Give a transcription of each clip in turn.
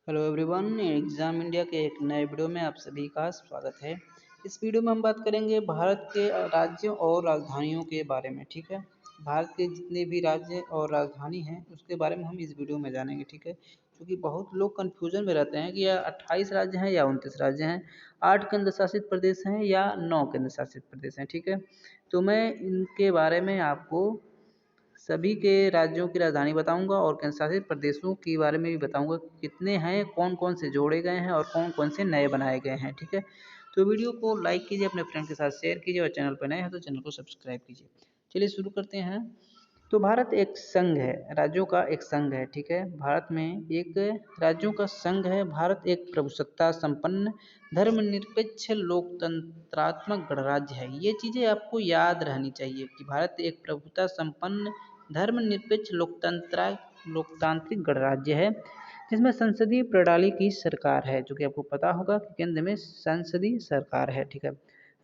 Hello everyone, exam India के एक नए वीडियो में आप सभी का स्वागत है। इस वीडियो में हम बात करेंगे भारत के राज्यों और राजधानियों के बारे में। ठीक है, भारत के जितने भी राज्य और राजधानी हैं उसके बारे में हम इस वीडियो में जानेंगे। ठीक है, क्योंकि बहुत लोग कन्फ्यूजन में रहते हैं कि यह 28 राज्य हैं या 29 राज्य हैं, 8 केंद्र शासित प्रदेश हैं या 9 केंद्र शासित प्रदेश हैं। ठीक है, तो मैं इनके बारे में आपको सभी के राज्यों की राजधानी बताऊंगा और केंद्र शासित प्रदेशों के बारे में भी बताऊंगा कितने हैं, कौन कौन से जोड़े गए हैं और कौन कौन से नए बनाए गए हैं। ठीक है, तो वीडियो को लाइक कीजिए, अपने फ्रेंड के साथ शेयर कीजिए और चैनल पर नए हैं तो चैनल को सब्सक्राइब कीजिए। चलिए शुरू करते हैं। तो भारत एक संघ है, राज्यों का एक संघ है। ठीक है, भारत में एक राज्यों का संघ है। भारत एक प्रभुसत्ता संपन्न धर्मनिरपेक्ष लोकतंत्रात्मक गणराज्य है। ये चीज़ें आपको याद रहनी चाहिए कि भारत एक प्रभुता संपन्न धर्मनिरपेक्ष लोकतांत्रिक गणराज्य है जिसमें संसदीय प्रणाली की सरकार है, जो कि आपको पता होगा कि केंद्र में संसदीय सरकार है। ठीक है,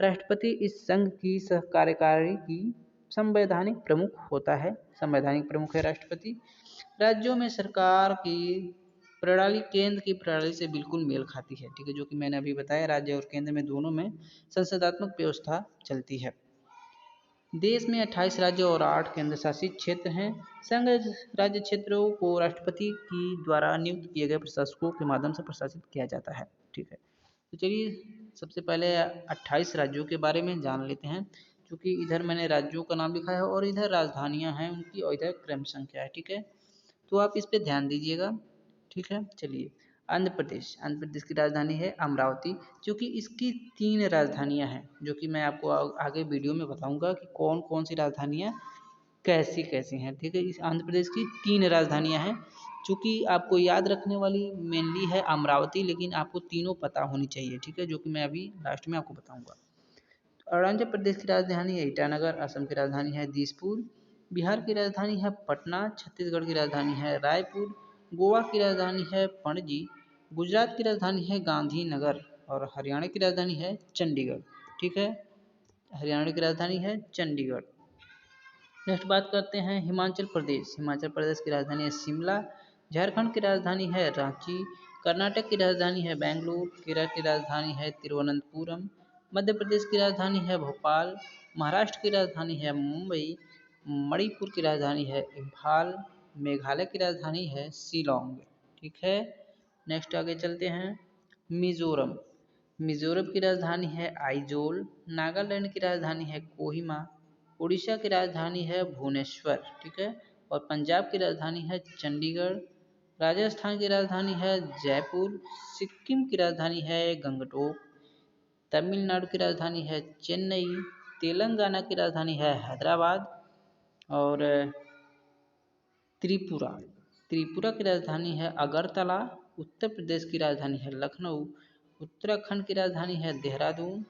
राष्ट्रपति इस संघ की कार्यकारी की संवैधानिक प्रमुख होता है। संवैधानिक प्रमुख है राष्ट्रपति। राज्यों में सरकार की प्रणाली केंद्र की प्रणाली से बिल्कुल मेल खाती है। ठीक है, जो कि मैंने अभी बताया, राज्य और केंद्र में दोनों में संसदात्मक व्यवस्था चलती है। देश में 28 राज्य और 8 केंद्र शासित क्षेत्र हैं। संघ राज्य क्षेत्रों को राष्ट्रपति की द्वारा नियुक्त किए गए प्रशासकों के माध्यम से प्रशासित किया जाता है। ठीक है, तो चलिए सबसे पहले 28 राज्यों के बारे में जान लेते हैं, क्योंकि इधर मैंने राज्यों का नाम लिखा है और इधर राजधानियां हैं उनकी और इधर क्रम संख्या है। ठीक है, तो आप इस पे ध्यान दीजिएगा। ठीक है, चलिए आंध्र प्रदेश की राजधानी है अमरावती, क्योंकि इसकी 3 राजधानियां हैं, जो कि मैं आपको आगे वीडियो में बताऊंगा कि कौन कौन सी राजधानियां कैसी कैसी हैं। ठीक है, इस आंध्र प्रदेश की 3 राजधानियां हैं, चूँकि आपको याद रखने वाली मेनली है अमरावती, लेकिन आपको तीनों पता होनी चाहिए। ठीक है, जो कि मैं अभी लास्ट में आपको बताऊंगा। अरुणाचल प्रदेश की राजधानी है ईटानगर, असम की राजधानी है दिसपुर, बिहार की राजधानी है पटना, छत्तीसगढ़ की राजधानी है रायपुर, गोवा की राजधानी है पणजी, गुजरात की राजधानी है गांधीनगर और हरियाणा की राजधानी है चंडीगढ़। ठीक है, हरियाणा की राजधानी है चंडीगढ़। नेक्स्ट बात करते हैं हिमाचल प्रदेश। हिमाचल प्रदेश की राजधानी है शिमला, झारखंड की राजधानी है रांची, कर्नाटक की राजधानी है बेंगलुरु, केरल की राजधानी है तिरुवनंतपुरम, मध्य प्रदेश की राजधानी है भोपाल, महाराष्ट्र की राजधानी है मुंबई, मणिपुर की राजधानी है इम्फाल, मेघालय की राजधानी है शिलोंग। ठीक है, नेक्स्ट आगे चलते हैं। मिजोरम। मिजोरम की राजधानी है आइजोल, नागालैंड की राजधानी है कोहिमा, उड़ीसा की राजधानी है भुवनेश्वर। ठीक है, और पंजाब की राजधानी है चंडीगढ़, राजस्थान की राजधानी है जयपुर, सिक्किम की राजधानी है गंगटोक, तमिलनाडु की राजधानी है चेन्नई, तेलंगाना की राजधानी है हैदराबाद और त्रिपुरा। त्रिपुरा की राजधानी है अगरतला, उत्तर प्रदेश की राजधानी है लखनऊ, उत्तराखंड की राजधानी है देहरादून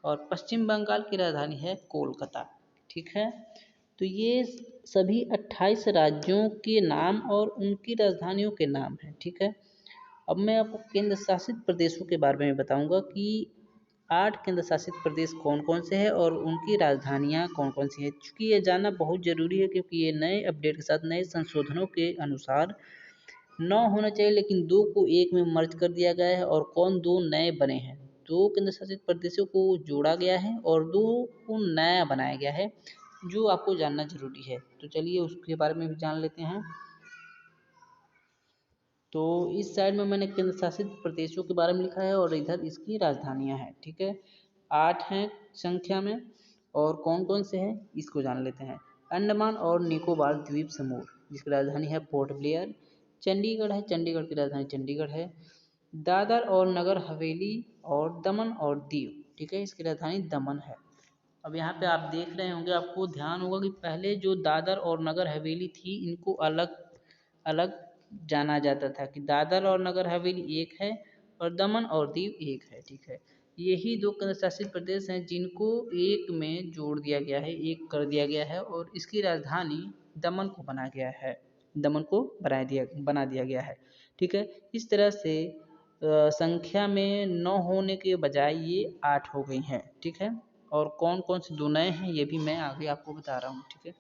और पश्चिम बंगाल की राजधानी है कोलकाता। ठीक है, तो ये सभी 28 राज्यों के नाम और उनकी राजधानियों के नाम हैं। ठीक है, अब मैं आपको केंद्र शासित प्रदेशों के बारे में बताऊंगा कि 8 केंद्र शासित प्रदेश कौन कौन से हैं और उनकी राजधानियाँ कौन कौन सी हैं। चूँकि ये जानना बहुत ज़रूरी है, क्योंकि ये नए अपडेट के साथ नए संशोधनों के अनुसार 9 होना चाहिए, लेकिन 2 को 1 में मर्ज कर दिया गया है और कौन 2 नए बने हैं। 2 केंद्र शासित प्रदेशों को जोड़ा गया है और 2 को नया बनाया गया है, जो आपको जानना जरूरी है। तो चलिए उसके बारे में भी जान लेते हैं। तो इस साइड में मैंने केंद्र शासित प्रदेशों के बारे में लिखा है और इधर इसकी राजधानियां हैं। ठीक है, 8 हैं संख्या में और कौन कौन से हैं इसको जान लेते हैं। अंडमान और निकोबार द्वीप समूह, जिसकी राजधानी है पोर्ट ब्लेयर। चंडीगढ़ है, चंडीगढ़ की राजधानी चंडीगढ़ है। दादर और नगर हवेली और दमन और दीव, ठीक है, इसकी राजधानी दमन है। अब यहाँ पे आप देख रहे होंगे, आपको ध्यान होगा कि पहले जो दादर और नगर हवेली थी, इनको अलग अलग जाना जाता था कि दादर और नगर हवेली एक है और दमन और दीव एक है। ठीक है, यही 2 केंद्र शासित प्रदेश हैं जिनको एक में जोड़ दिया गया है, एक कर दिया गया है और इसकी राजधानी दमन को बना गया है, दमन को बना दिया गया है। ठीक है, इस तरह से संख्या में 9 होने के बजाय ये 8 हो गई हैं। ठीक है, और कौन कौन से 2 नए हैं ये भी मैं आगे आपको बता रहा हूँ। ठीक है,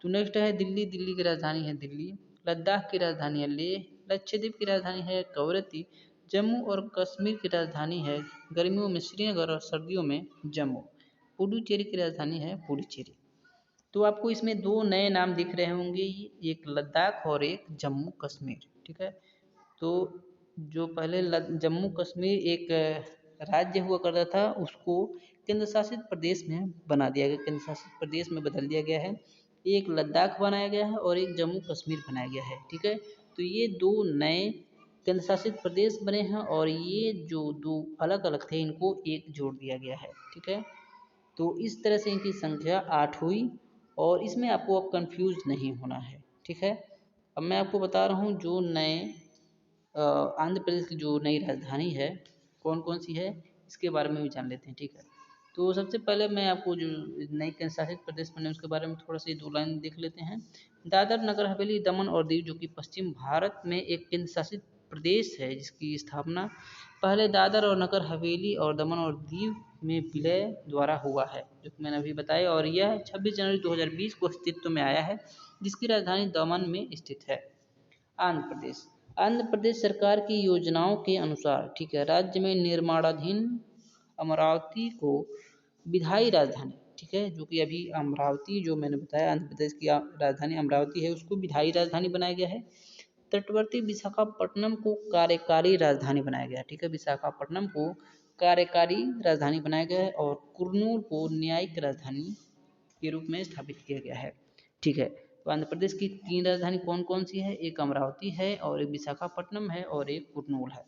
तो नेक्स्ट है दिल्ली। दिल्ली की राजधानी है दिल्ली, लद्दाख की राजधानी है लेह, लक्षद्वीप की राजधानी है कवरत्ती। जम्मू और कश्मीर की राजधानी है गर्मियों में श्रीनगर और सर्दियों में जम्मू। पुडुचेरी की राजधानी है पुडुचेरी। तो आपको इसमें दो नए नाम दिख रहे होंगे, एक लद्दाख और एक जम्मू कश्मीर, ठीक है। तो जो पहले जम्मू कश्मीर एक राज्य हुआ करता था उसको केंद्र शासित प्रदेश में बना दिया गया, केंद्र शासित प्रदेश में बदल दिया गया है। एक लद्दाख बनाया गया है और एक जम्मू कश्मीर बनाया गया है, ठीक है। तो ये दो नए केंद्र शासित प्रदेश बने हैं और ये जो दो अलग अलग थे इनको एक जोड़ दिया गया है, ठीक है। तो इस तरह से इनकी संख्या 8 हुई और इसमें आपको अब कंफ्यूज नहीं होना है, ठीक है। अब मैं आपको बता रहा हूँ जो नए आंध्र प्रदेश की जो नई राजधानी है कौन कौन सी है इसके बारे में भी जान लेते हैं, ठीक है। तो सबसे पहले मैं आपको जो नई केंद्र शासित प्रदेश बने उसके बारे में थोड़ा सा दो लाइन देख लेते हैं। दादर नगर हवेली दमन और दीव जो कि पश्चिम भारत में एक केंद्र शासित प्रदेश है जिसकी स्थापना पहले दादर और नगर हवेली और दमन और दीव में विलय द्वारा हुआ है, जो कि मैंने अभी बताया, और यह 26 जनवरी 2020 को अस्तित्व में आया है, जिसकी राजधानी दमन में स्थित है। आंध्र प्रदेश, आंध्र प्रदेश सरकार की योजनाओं के अनुसार, ठीक है, राज्य में निर्माणाधीन अमरावती को विधायी राजधानी, ठीक है, जो कि अभी अमरावती जो मैंने बताया आंध्र प्रदेश की राजधानी अमरावती है उसको विधायी राजधानी बनाया गया है। तटवर्ती विशाखापट्टनम को कार्यकारी राजधानी बनाया गया है, ठीक है, विशाखापट्टनम को कार्यकारी राजधानी बनाया गया है और कुर्नूल को न्यायिक राजधानी के रूप में स्थापित किया गया है, ठीक है। तो आंध्र प्रदेश की तीन राजधानी कौन कौन सी है, एक अमरावती है और एक विशाखापट्टनम है और एक कुर्नूल है।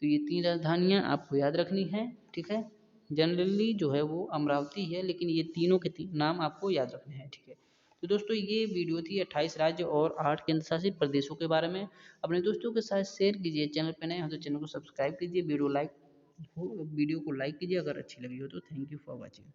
तो ये तीन राजधानियाँ आपको याद रखनी है, ठीक है। जनरली जो है वो अमरावती है लेकिन ये तीनों के नाम आपको याद रखने हैं, ठीक है। तो दोस्तों ये वीडियो थी 28 राज्य और 8 केंद्र शासित प्रदेशों के बारे में। अपने दोस्तों के साथ शेयर कीजिए, चैनल पर नए हो तो चैनल को सब्सक्राइब कीजिए, वीडियो को लाइक कीजिए अगर अच्छी लगी हो तो। Thank you for watching.